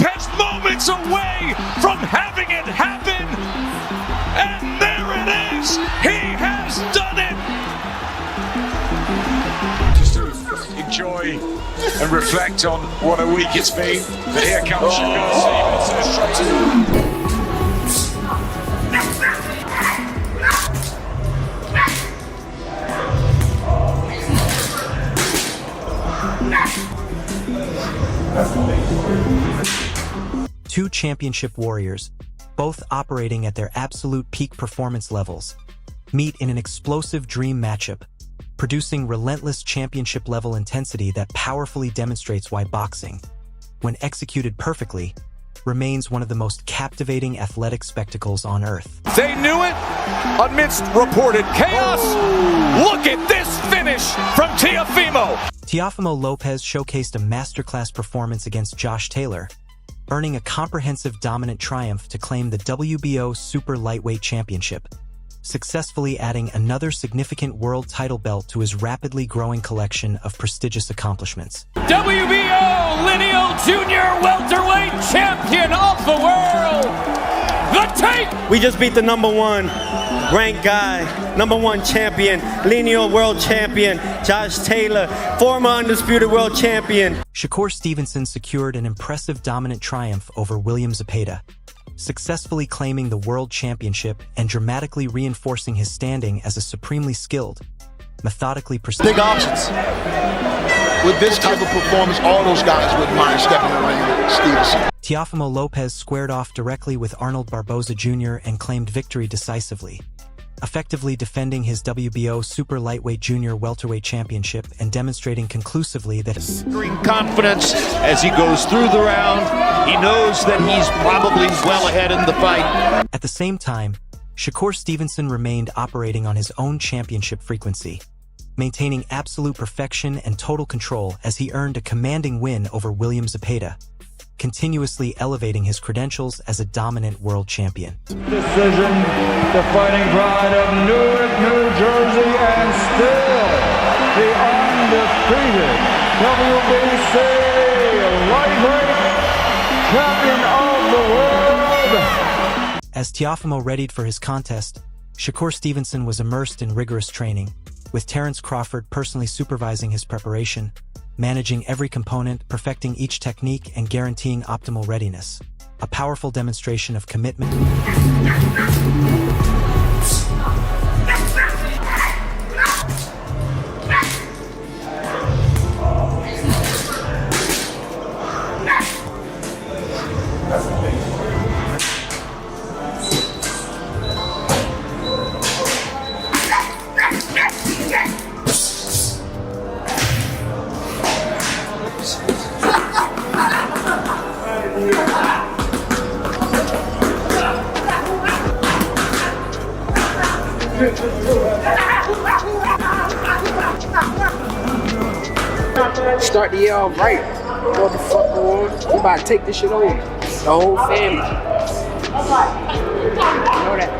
Lopez moments away from having it happen. And there it is. He has done it. Just to enjoy and reflect on what a week it's been. But here comes Shakur Stevenson. Two championship warriors, both operating at their absolute peak performance levels, meet in an explosive dream matchup, producing relentless championship-level intensity that powerfully demonstrates why boxing, when executed perfectly, remains one of the most captivating athletic spectacles on earth. They knew it amidst reported chaos. Look at this finish from Teofimo. Teofimo Lopez showcased a masterclass performance against Josh Taylor, earning a comprehensive dominant triumph to claim the WBO Super Lightweight Championship, successfully adding another significant world title belt to his rapidly growing collection of prestigious accomplishments. WBO Lineal Junior Welterweight Champion of the World, the Tank! We just beat the #1 ranked guy, #1 champion, lineal world champion, Josh Taylor, former undisputed world champion. Shakur Stevenson secured an impressive dominant triumph over William Zepeda, successfully claiming the world championship and dramatically reinforcing his standing as a supremely skilled, methodically precise. Big options. With this type of performance, all those guys wouldn't mind stepping in the ring with Stevenson. Teofimo Lopez squared off directly with Arnold Barboza Jr. and claimed victory decisively, effectively defending his WBO Super Lightweight Junior Welterweight Championship and demonstrating conclusively that Extreme confidence as he goes through the round. He knows that he's probably well ahead in the fight. At the same time, Shakur Stevenson remained operating on his own championship frequency, maintaining absolute perfection and total control as he earned a commanding win over William Zepeda, continuously elevating his credentials as a dominant world champion. Decision, the fighting pride of Newark, New Jersey, and still the undefeated WBC lightweight champion of the world. As Teofimo readied for his contest, Shakur Stevenson was immersed in rigorous training, with Terence Crawford personally supervising his preparation, managing every component, perfecting each technique, and guaranteeing optimal readiness. A powerful demonstration of commitment. Start the year off right. What the fuck on? We about to take this shit over. The whole family. You know that.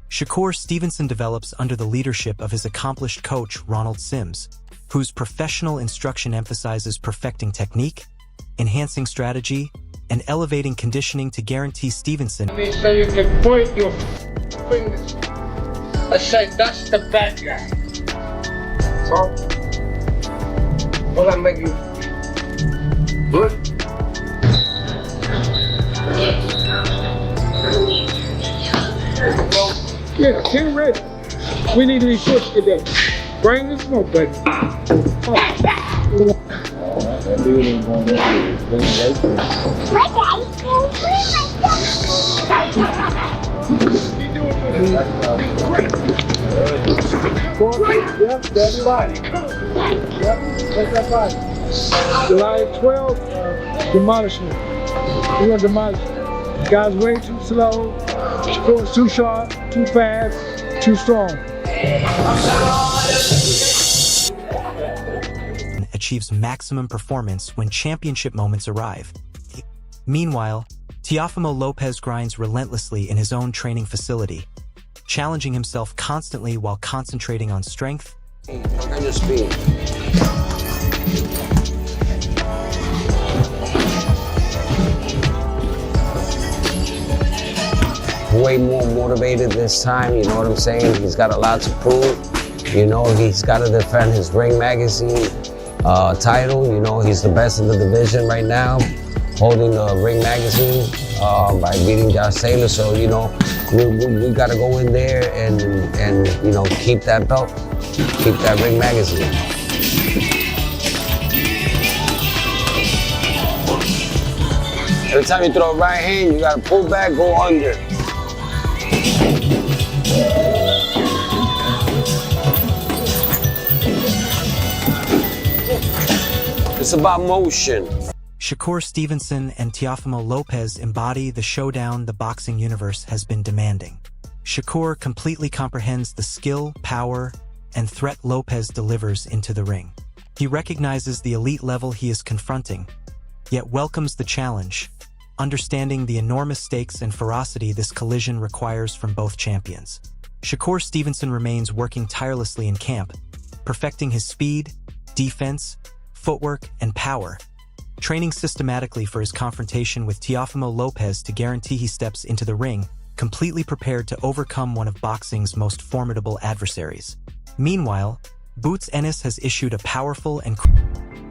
Shakur Stevenson develops under the leadership of his accomplished coach, Ronald Sims, whose professional instruction emphasizes perfecting technique, enhancing strategy, and elevating conditioning to guarantee Stevenson. So you can point your fingers. I say that's the bad guy. So, will I make you good? Yeah, get ready. We need to be pushed today. Bring the smoke, baby. Yep, that's right. Yep, that's that body. July 12th, demolishment. We're gonna demolish it. Guys way too slow, too sharp, too fast, too strong. Achieves maximum performance when championship moments arrive. Meanwhile, Teofimo Lopez grinds relentlessly in his own training facility, challenging himself constantly while concentrating on strength, Look at your speed. way more motivated this time, you know what I'm saying? He's got a lot to prove. You know, he's got to defend his Ring Magazine title. You know, he's the best in the division right now, holding the Ring Magazine by beating Josh Taylor. So, you know, we got to go in there and, you know, keep that belt, keep that Ring Magazine. Every time you throw a right hand, you gotta pull back, go under. It's about motion. Shakur Stevenson and Teofimo Lopez embody the showdown the boxing universe has been demanding. Shakur completely comprehends the skill, power, and threat Lopez delivers into the ring. He recognizes the elite level he is confronting, yet welcomes the challenge, understanding the enormous stakes and ferocity this collision requires from both champions. Shakur Stevenson remains working tirelessly in camp, perfecting his speed, defense, footwork, and power, training systematically for his confrontation with Teofimo Lopez to guarantee he steps into the ring, completely prepared to overcome one of boxing's most formidable adversaries. Meanwhile, Boots Ennis has issued a powerful and...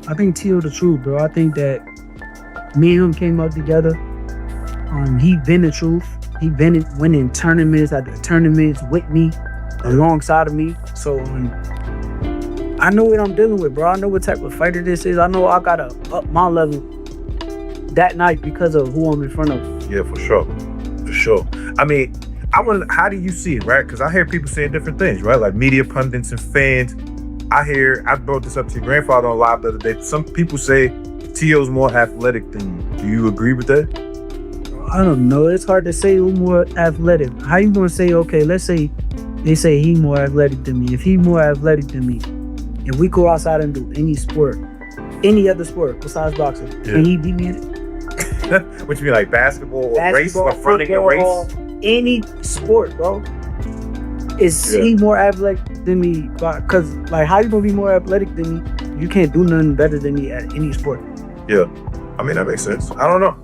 I think Teo the truth, bro. I think that me and him came up together. He been the truth. He been winning tournaments after tournaments with me, alongside of me. So I know what I'm dealing with, bro. I know what type of fighter this is. I know I gotta up my level that night because of who I'm in front of. Yeah, for sure. For sure. I mean, I wonder, how do you see it, right? Because I hear people saying different things, right? Like media pundits and fans. I brought this up to your grandfather on live the other day. Some people say Teo's more athletic than you. Do you agree with that? I don't know. It's hard to say who's more athletic. How you gonna say, okay, let's say they say he more athletic than me. If he more athletic than me, if we go outside and do any sport, any other sport besides boxing, can he beat me in it? What you mean, like basketball or race or running a race? Any sport, bro. Is he more athletic than me? Because, like, how you gonna be more athletic than me? You can't do nothing better than me at any sport. Yeah. I mean, that makes sense. I don't know.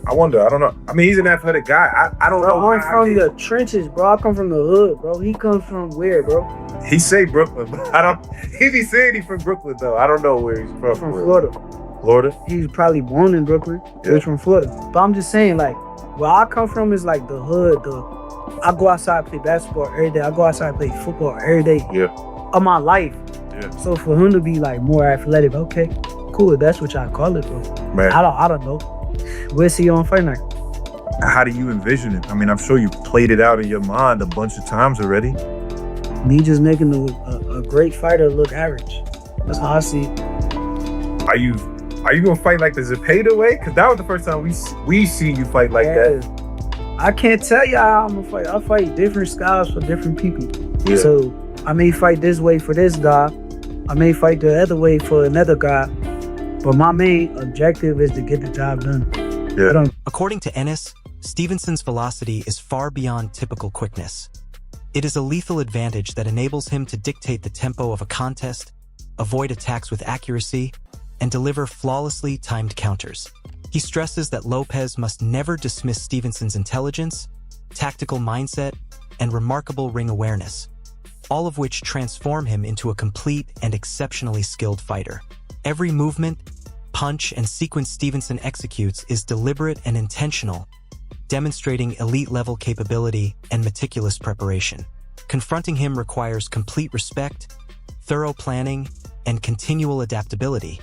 I wonder. I don't know. I mean, he's an athletic guy. I don't know. I'm from the trenches, bro. I come from the hood, bro. He comes from where, bro? He say Brooklyn, but I don't. He be saying he's from Brooklyn, though. I don't know where he's from. From Florida. Florida? He's probably born in Brooklyn. Yeah. He's from Florida. But I'm just saying, like, where I come from is like the hood. I go outside and play basketball every day. I go outside and play football every day. Yeah. Of my life. Yeah. So for him to be like more athletic, okay, cool. That's what y'all call it, bro. Man. I don't know. We'll see you on fight night. How do you envision it? I mean, I'm sure you played it out in your mind a bunch of times already. Me just making a great fighter look average. That's how I see it. Are you gonna fight like the Zepeda way? Because that was the first time we see you fight like that. I can't tell you how I'm gonna fight. I fight different styles for different people. Yeah. So I may fight this way for this guy. I may fight the other way for another guy. But my main objective is to get the job done. Yeah. According to Ennis, Stevenson's velocity is far beyond typical quickness. It is a lethal advantage that enables him to dictate the tempo of a contest, avoid attacks with accuracy, and deliver flawlessly timed counters. He stresses that Lopez must never dismiss Stevenson's intelligence, tactical mindset, and remarkable ring awareness, all of which transform him into a complete and exceptionally skilled fighter. Every movement, punch, and sequence Stevenson executes is deliberate and intentional, demonstrating elite-level capability and meticulous preparation. Confronting him requires complete respect, thorough planning, and continual adaptability,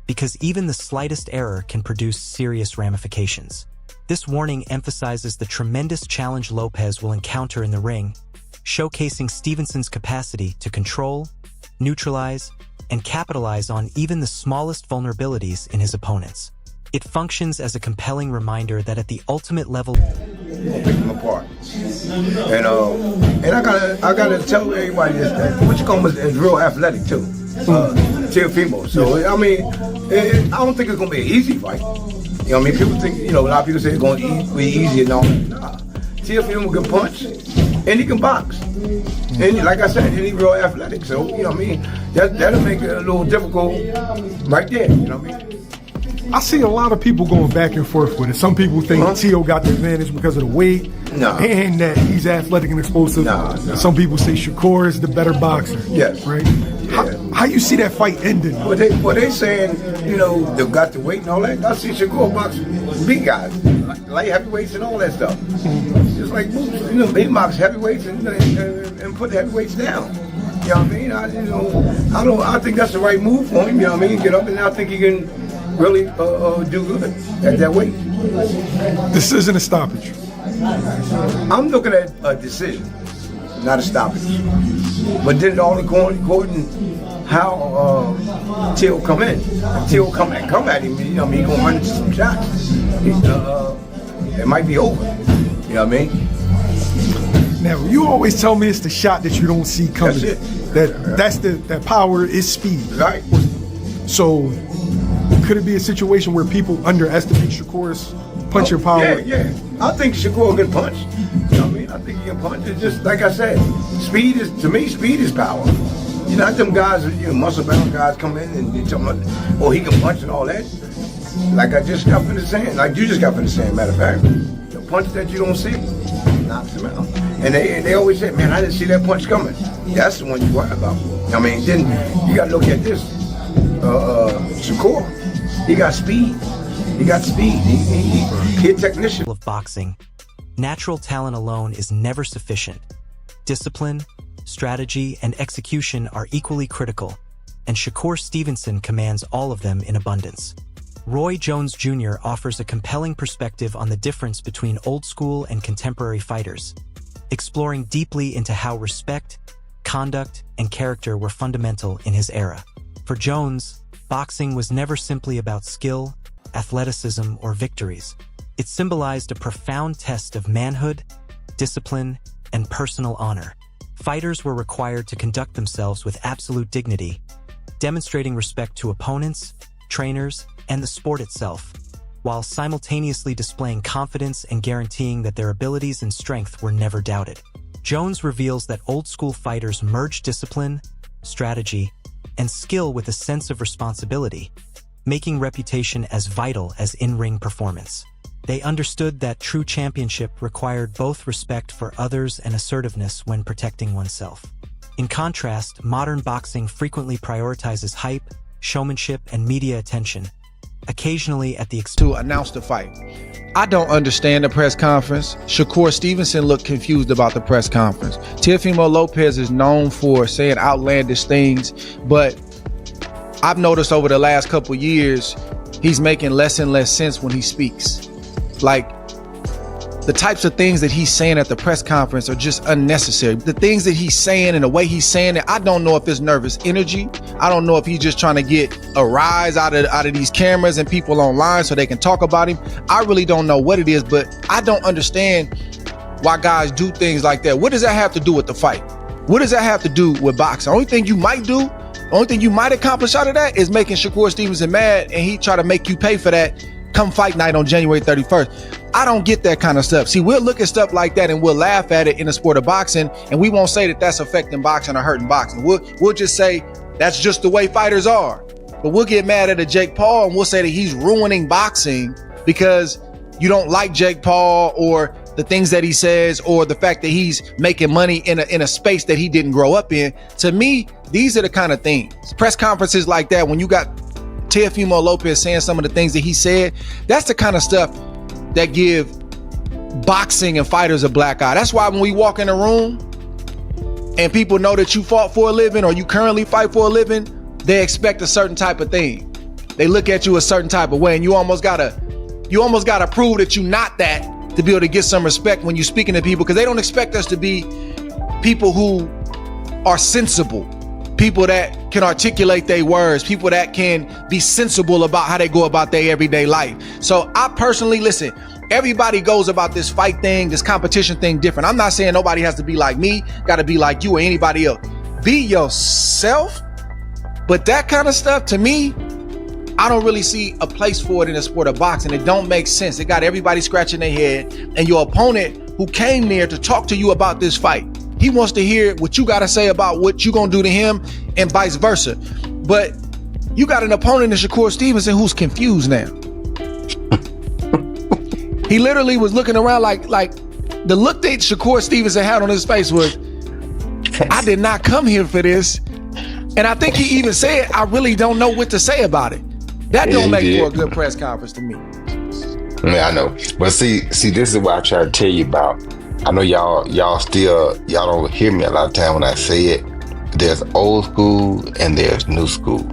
because even the slightest error can produce serious ramifications. This warning emphasizes the tremendous challenge Lopez will encounter in the ring, showcasing Stevenson's capacity to control, neutralize, and capitalize on even the smallest vulnerabilities in his opponents. It functions as a compelling reminder that at the ultimate level, pick them apart. And I gotta tell everybody this, that Whichcomb is real athletic too. Teofimo. So I mean, I don't think it's gonna be an easy fight. You know what I mean? People think, a lot of people say it's gonna be easy and all. Nah. Teofimo can punch and he can box. And like I said, he's real athletic. So, you know what I mean? That'll make it a little difficult right there, you know what I mean? I see a lot of people going back and forth with it. Some people think Teo got the advantage because of the weight and that he's athletic and explosive. Some people say Shakur is the better boxer. Yes. Right? Yeah. How you see that fight ending? Well, they saying, you know, they've got the weight and all that. I see Shakur box big guys, light heavyweights and all that stuff. Just like Boots, you know, he box heavyweights and put the heavyweights down. You know what I mean? I think that's the right move for him. You know what I mean? Get up, and I think he can really do good at that weight. This isn't a stoppage. I'm looking at a decision, not a stoppage. But then all according how Teo come in. If Teo come at him, you know what I mean? He gonna run into some shots. It might be over. You know what I mean? Now, you always tell me it's the shot that you don't see coming. That's it. That power is speed. Right. So, could it be a situation where people underestimate Shakur's punching power? Yeah. I think Shakur can punch. You know what I mean? I think he can punch. It's just like I said, speed is power. You know, them guys, muscle bound guys come in and they tell me, oh, he can punch and all that. Like I just got finished saying, like you just got finished saying, matter of fact, the punch that you don't see knocks him out. And they always say, man, I didn't see that punch coming. That's the one you worry about. I mean, then you got to look at this. Shakur, he got speed. He a technician. Of boxing, natural talent alone is never sufficient. Discipline, strategy, and execution are equally critical, and Shakur Stevenson commands all of them in abundance. Roy Jones Jr. offers a compelling perspective on the difference between old school and contemporary fighters, exploring deeply into how respect, conduct, and character were fundamental in his era. For Jones, boxing was never simply about skill, athleticism, or victories. It symbolized a profound test of manhood, discipline, and personal honor. Fighters were required to conduct themselves with absolute dignity, demonstrating respect to opponents, trainers, and the sport itself, while simultaneously displaying confidence and guaranteeing that their abilities and strength were never doubted. Jones reveals that old-school fighters merged discipline, strategy, and skill with a sense of responsibility, making reputation as vital as in-ring performance. They understood that true championship required both respect for others and assertiveness when protecting oneself. In contrast, modern boxing frequently prioritizes hype, showmanship, and media attention, occasionally at the expense to announce the fight. I don't understand the press conference. Shakur Stevenson looked confused about the press conference. Teofimo Lopez is known for saying outlandish things, but I've noticed over the last couple years, he's making less and less sense when he speaks. Like, the types of things that he's saying at the press conference are just unnecessary. The things that he's saying and the way he's saying it, I don't know if it's nervous energy. I don't know if he's just trying to get a rise out of these cameras and people online so they can talk about him. I really don't know what it is, but I don't understand why guys do things like that. What does that have to do with the fight? What does that have to do with boxing? The only thing you might accomplish out of that is making Shakur Stevenson mad, and he try to make you pay for that come fight night on January 31st. I don't get that kind of stuff. See, we'll look at stuff like that and we'll laugh at it in the sport of boxing, and we won't say that that's affecting boxing or hurting boxing. We'll just say that's just the way fighters are. But we'll get mad at a Jake Paul and we'll say that he's ruining boxing because you don't like Jake Paul or the things that he says or the fact that he's making money in a space that he didn't grow up in. To me, these are the kind of things. Press conferences like that, when you got Teofimo Lopez saying some of the things that he said, that's the kind of stuff that give boxing and fighters a black eye. That's why when we walk in a room and people know that you fought for a living or you currently fight for a living, they expect a certain type of thing. They look at you a certain type of way, and you almost gotta prove that you're not that to be able to get some respect when you're speaking to people, because they don't expect us to be people who are sensible, people that can articulate their words, people that can be sensible about how they go about their everyday life. So I personally, listen, everybody goes about this fight thing, this competition thing different. I'm not saying nobody has to be like me, got to be like you or anybody else. Be yourself. But that kind of stuff, to me, I don't really see a place for it in the sport of boxing. It don't make sense. It got everybody scratching their head, and your opponent who came there to talk to you about this fight, he wants to hear what you got to say about what you gonna do to him and vice versa. But you got an opponent in Shakur Stevenson who's confused now. He literally was looking around like the look that Shakur Stevenson had on his face was, I did not come here for this. And I think he even said, I really don't know what to say about it. That don't make for a good press conference to me. Yeah, I know. But see, this is what I try to tell you about. I know y'all don't hear me a lot of time when I say it. There's old school and there's new school.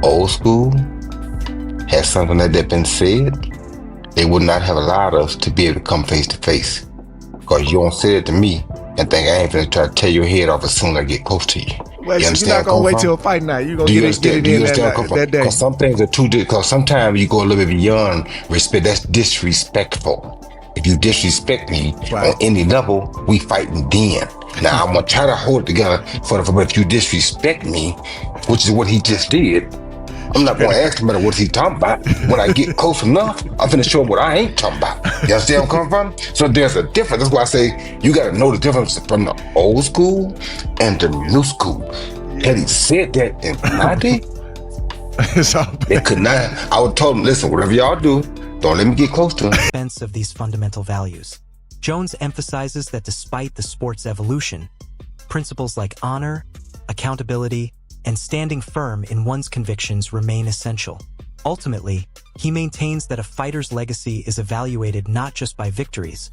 Old school has something that been said. They would not have allowed us to be able to come face to face. Because you don't say it to me and think I ain't gonna try to tear your head off as soon as I get close to you. Wait, so you're not gonna wait till fight night? You gonna get it in that day? Because some things are too. Because sometimes you go a little bit beyond respect. That's disrespectful. If you disrespect me on any level, we fighting then. Now I'm gonna try to hold it together but if you disrespect me, which is what he just did, I'm not gonna ask him about what he's talking about. When I get close enough, I'm finna show him what I ain't talking about. You understand where I'm coming from? So there's a difference. That's why I say you gotta know the difference from the old school and the new school. Had he said that in my day, it could not. I would told him, listen, whatever y'all do, don't let me get close to him. Defense of these fundamental values. Jones emphasizes that despite the sport's evolution, principles like honor, accountability, and standing firm in one's convictions remain essential. Ultimately, he maintains that a fighter's legacy is evaluated not just by victories,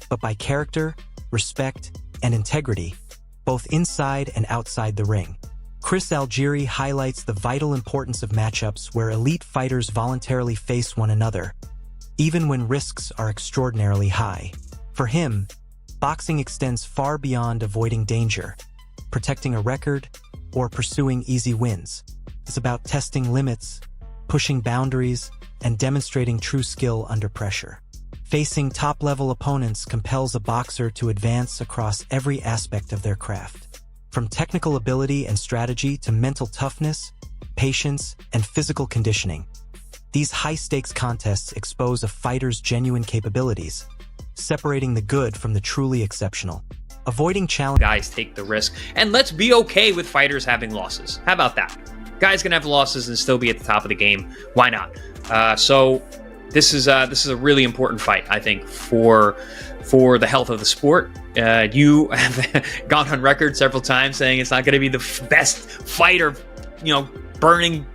but by character, respect, and integrity, both inside and outside the ring. Chris Algieri highlights the vital importance of matchups where elite fighters voluntarily face one another, even when risks are extraordinarily high. For him, boxing extends far beyond avoiding danger, protecting a record, or pursuing easy wins. It's about testing limits, pushing boundaries, and demonstrating true skill under pressure. Facing top-level opponents compels a boxer to advance across every aspect of their craft. From technical ability and strategy to mental toughness, patience, and physical conditioning. These high-stakes contests expose a fighter's genuine capabilities, separating the good from the truly exceptional. Avoiding challenge. Guys take the risk, and let's be okay with fighters having losses. How about that? Guys can have losses and still be at the top of the game. Why not? So this is a really important fight, I think, for the health of the sport. You have gone on record several times saying it's not going to be the best fight or, burning,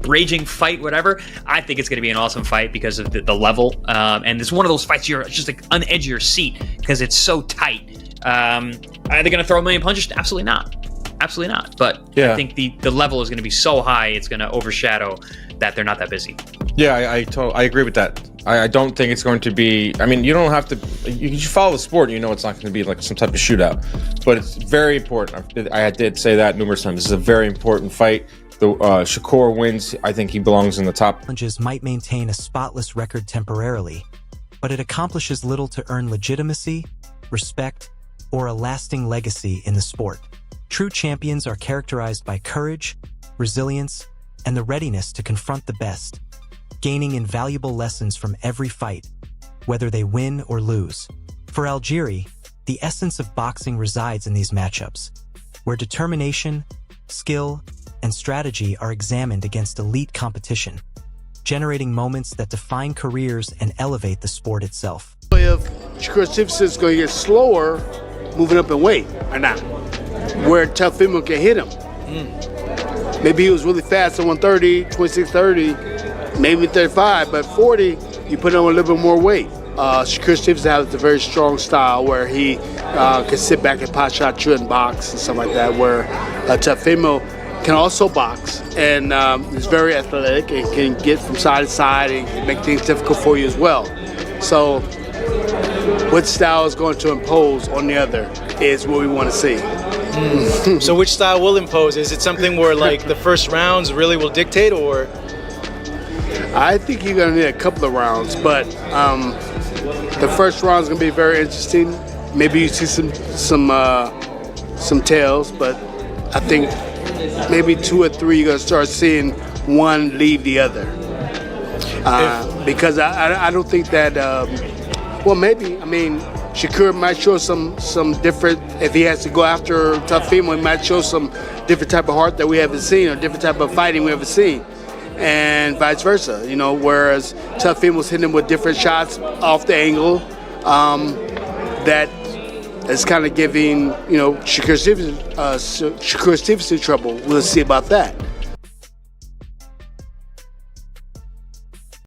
raging fight, whatever. I think it's going to be an awesome fight because of the level. And it's one of those fights you're just like on the edge of your seat because it's so tight. Are they going to throw a million punches? Absolutely not. Absolutely not. But I think the level is going to be so high, it's going to overshadow that they're not that busy. Yeah, I agree with that. I don't think it's going to be. I mean, you don't have to. You follow the sport, and you know it's not going to be like some type of shootout. But it's very important. I did say that numerous times. This is a very important fight. Shakur wins. I think he belongs in the top. Challenges might maintain a spotless record temporarily, but it accomplishes little to earn legitimacy, respect, or a lasting legacy in the sport. True champions are characterized by courage, resilience, and the readiness to confront the best, gaining invaluable lessons from every fight, whether they win or lose. For Algieri, the essence of boxing resides in these matchups, where determination, skill, and strategy are examined against elite competition, generating moments that define careers and elevate the sport itself. If Shakur Stevenson is going to get slower, moving up in weight or not, where Teofimo can hit him. Maybe he was really fast at 130, 26-30, maybe 35, but 40, you put on a little bit more weight. Shakur Stevenson has a very strong style where he can sit back and pot shot you and box and stuff like that, where Teofimo can also box and is very athletic and can get from side to side and make things difficult for you as well. So what style is going to impose on the other is what we want to see. So which style will impose? Is it something where like the first rounds really will dictate, or? I think you're going to need a couple of rounds, but the first round is going to be very interesting. Maybe you see some tails, but I think maybe 2 or 3 you're going to start seeing one leave the other. Because I don't think that, well, maybe, I mean, Shakur might show some different, if he has to go after Teofimo, he might show some different type of heart that we haven't seen or different type of fighting we haven't seen. and vice versa. You know, whereas Teofimo's hitting him with different shots off the angle, that is kind of giving Shakur Stevenson trouble. We'll see about that.